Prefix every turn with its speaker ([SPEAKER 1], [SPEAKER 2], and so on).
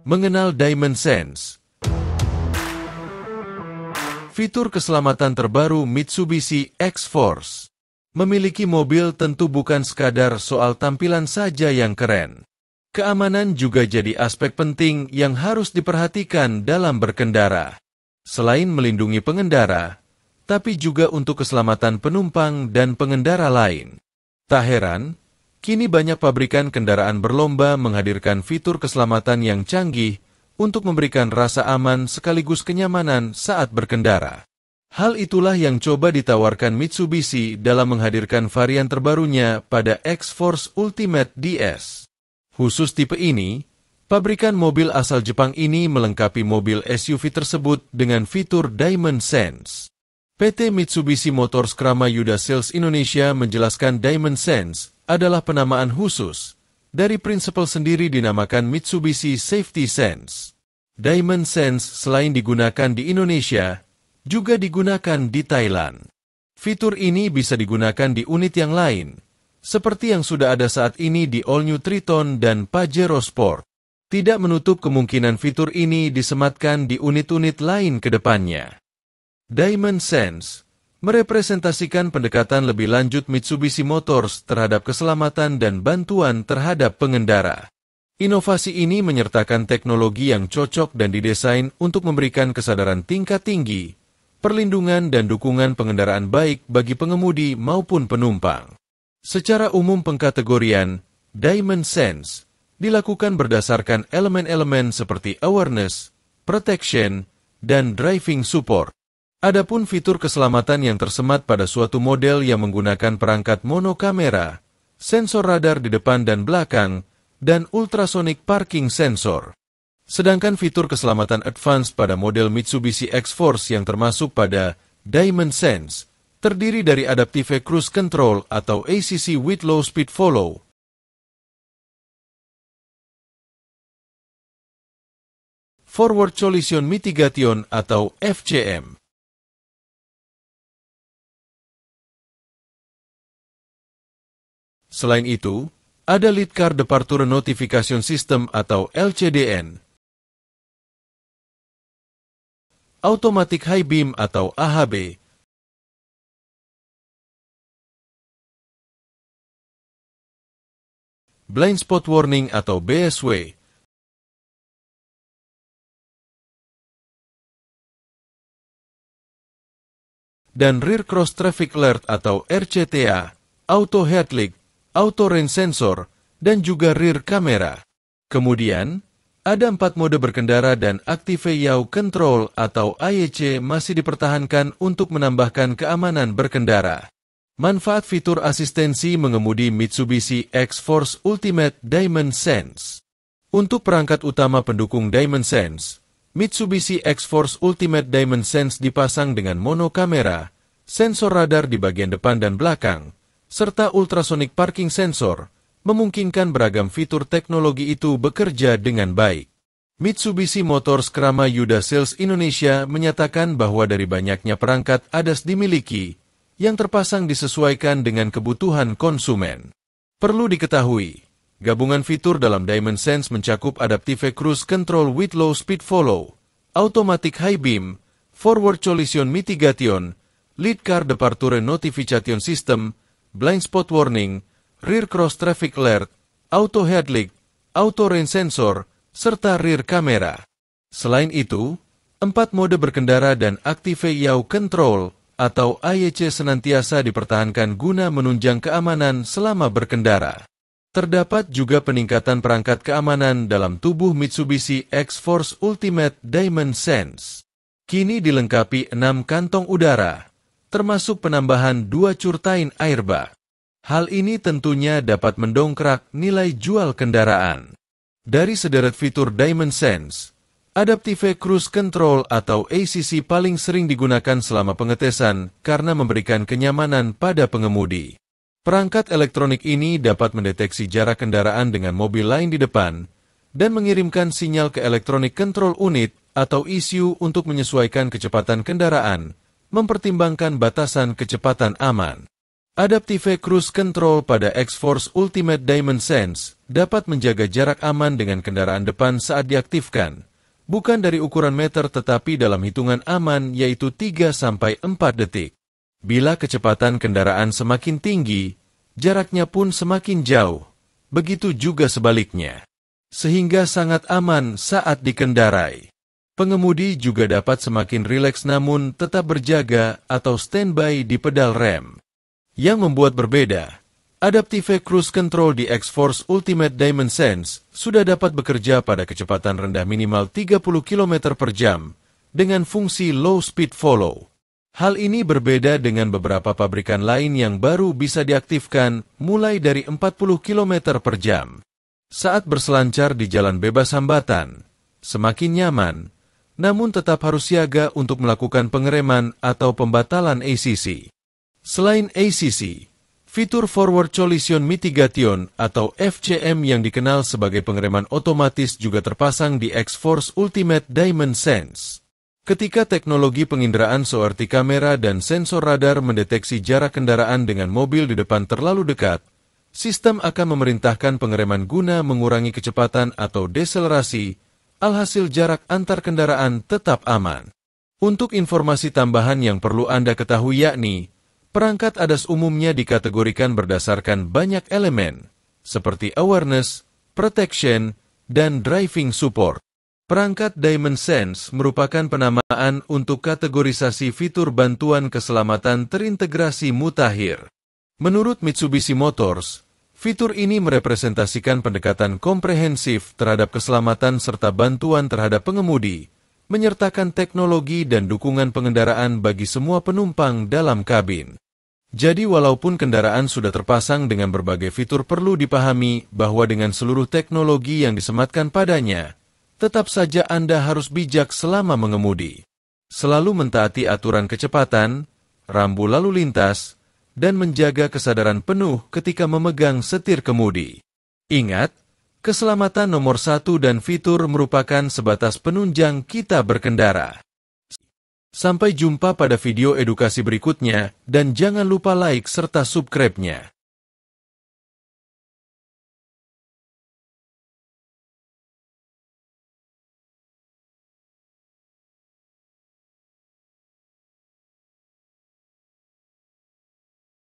[SPEAKER 1] Mengenal Diamond Sense. Fitur keselamatan terbaru Mitsubishi X-Force. Memiliki mobil tentu bukan sekadar soal tampilan saja yang keren. Keamanan juga jadi aspek penting yang harus diperhatikan dalam berkendara. Selain melindungi pengendara, tapi juga untuk keselamatan penumpang dan pengendara lain. Tak heran, kini banyak pabrikan kendaraan berlomba menghadirkan fitur keselamatan yang canggih untuk memberikan rasa aman sekaligus kenyamanan saat berkendara. Hal itulah yang coba ditawarkan Mitsubishi dalam menghadirkan varian terbarunya pada X-Force Ultimate DS. Khusus tipe ini, pabrikan mobil asal Jepang ini melengkapi mobil SUV tersebut dengan fitur Diamond Sense. PT Mitsubishi Motors Krama Yuda Sales Indonesia menjelaskan Diamond Sense adalah penamaan khusus. Dari prinsipal sendiri dinamakan Mitsubishi Safety Sense. Diamond Sense selain digunakan di Indonesia, juga digunakan di Thailand. Fitur ini bisa digunakan di unit yang lain, seperti yang sudah ada saat ini di All New Triton dan Pajero Sport. Tidak menutup kemungkinan fitur ini disematkan di unit-unit lain ke depannya. Diamond Sense merepresentasikan pendekatan lebih lanjut Mitsubishi Motors terhadap keselamatan dan bantuan terhadap pengendara. Inovasi ini menyertakan teknologi yang cocok dan didesain untuk memberikan kesadaran tingkat tinggi, perlindungan dan dukungan pengendaraan baik bagi pengemudi maupun penumpang. Secara umum pengkategorian, Diamond Sense dilakukan berdasarkan elemen-elemen seperti awareness, protection, dan driving support. Adapun fitur keselamatan yang tersemat pada suatu model yang menggunakan perangkat monokamera, sensor radar di depan dan belakang, dan ultrasonic parking sensor. Sedangkan fitur keselamatan advance pada model Mitsubishi X-Force yang termasuk pada Diamond Sense terdiri dari Adaptive Cruise Control atau ACC with Low Speed Follow, Forward Collision Mitigation atau FCM. Selain itu, ada Lead Car Departure Notification System atau LCDN, Automatic High Beam atau AHB, Blind Spot Warning atau BSW, dan Rear Cross Traffic Alert atau RCTA, Auto Headlight, Auto Rain Sensor, dan juga rear kamera. Kemudian, ada 4 mode berkendara dan Active Yaw Control atau AYC masih dipertahankan untuk menambahkan keamanan berkendara. Manfaat fitur asistensi mengemudi Mitsubishi X-Force Ultimate Diamond Sense. Untuk perangkat utama pendukung Diamond Sense, Mitsubishi X-Force Ultimate Diamond Sense dipasang dengan monokamera, sensor radar di bagian depan dan belakang, serta ultrasonic parking sensor, memungkinkan beragam fitur teknologi itu bekerja dengan baik. Mitsubishi Motors Krama Yuda Sales Indonesia menyatakan bahwa dari banyaknya perangkat ADAS dimiliki, yang terpasang disesuaikan dengan kebutuhan konsumen. Perlu diketahui, gabungan fitur dalam Diamond Sense mencakup Adaptive Cruise Control with Low Speed Follow, Automatic High Beam, Forward Collision Mitigation, Lead Car Departure Notification System, Blind Spot Warning, Rear Cross Traffic Alert, Auto Headlight, Auto Rain Sensor, serta rear kamera. Selain itu, 4 mode berkendara dan Active Yaw Control atau AYC senantiasa dipertahankan guna menunjang keamanan selama berkendara. Terdapat juga peningkatan perangkat keamanan dalam tubuh Mitsubishi X-Force Ultimate Diamond Sense. Kini dilengkapi 6 kantong udara, termasuk penambahan 2 curtain airbag. Hal ini tentunya dapat mendongkrak nilai jual kendaraan. Dari sederet fitur Diamond Sense, Adaptive Cruise Control atau ACC paling sering digunakan selama pengetesan karena memberikan kenyamanan pada pengemudi. Perangkat elektronik ini dapat mendeteksi jarak kendaraan dengan mobil lain di depan dan mengirimkan sinyal ke Electronic Control Unit atau ECU untuk menyesuaikan kecepatan kendaraan, mempertimbangkan batasan kecepatan aman. Adaptive Cruise Control pada X-Force Ultimate Diamond Sense dapat menjaga jarak aman dengan kendaraan depan saat diaktifkan, bukan dari ukuran meter tetapi dalam hitungan aman yaitu 3-4 detik. Bila kecepatan kendaraan semakin tinggi, jaraknya pun semakin jauh, begitu juga sebaliknya. Sehingga sangat aman saat dikendarai. Pengemudi juga dapat semakin rileks namun tetap berjaga atau standby di pedal rem. Yang membuat berbeda, Adaptive Cruise Control di X-Force Ultimate Diamond Sense sudah dapat bekerja pada kecepatan rendah minimal 30 km per jam dengan fungsi Low Speed Follow. Hal ini berbeda dengan beberapa pabrikan lain yang baru bisa diaktifkan mulai dari 40 km per jam. Saat berselancar di jalan bebas hambatan, semakin nyaman, namun tetap harus siaga untuk melakukan pengereman atau pembatalan ACC. Selain ACC, fitur Forward Collision Mitigation atau FCM yang dikenal sebagai pengereman otomatis juga terpasang di X-Force Ultimate Diamond Sense. Ketika teknologi penginderaan seperti kamera dan sensor radar mendeteksi jarak kendaraan dengan mobil di depan terlalu dekat, sistem akan memerintahkan pengereman guna mengurangi kecepatan atau deselerasi, alhasil jarak antar kendaraan tetap aman. Untuk informasi tambahan yang perlu Anda ketahui yakni, perangkat ADAS umumnya dikategorikan berdasarkan banyak elemen, seperti awareness, protection, dan driving support. Perangkat Diamond Sense merupakan penamaan untuk kategorisasi fitur bantuan keselamatan terintegrasi mutakhir. Menurut Mitsubishi Motors, fitur ini merepresentasikan pendekatan komprehensif terhadap keselamatan serta bantuan terhadap pengemudi, menyertakan teknologi dan dukungan pengendaraan bagi semua penumpang dalam kabin. Jadi walaupun kendaraan sudah terpasang dengan berbagai fitur perlu dipahami bahwa dengan seluruh teknologi yang disematkan padanya, tetap saja Anda harus bijak selama mengemudi. Selalu mentaati aturan kecepatan, rambu lalu lintas, dan menjaga kesadaran penuh ketika memegang setir kemudi. Ingat, keselamatan nomor 1 dan fitur merupakan sebatas penunjang kita berkendara. Sampai jumpa pada video edukasi berikutnya dan jangan lupa like serta subscribe-nya.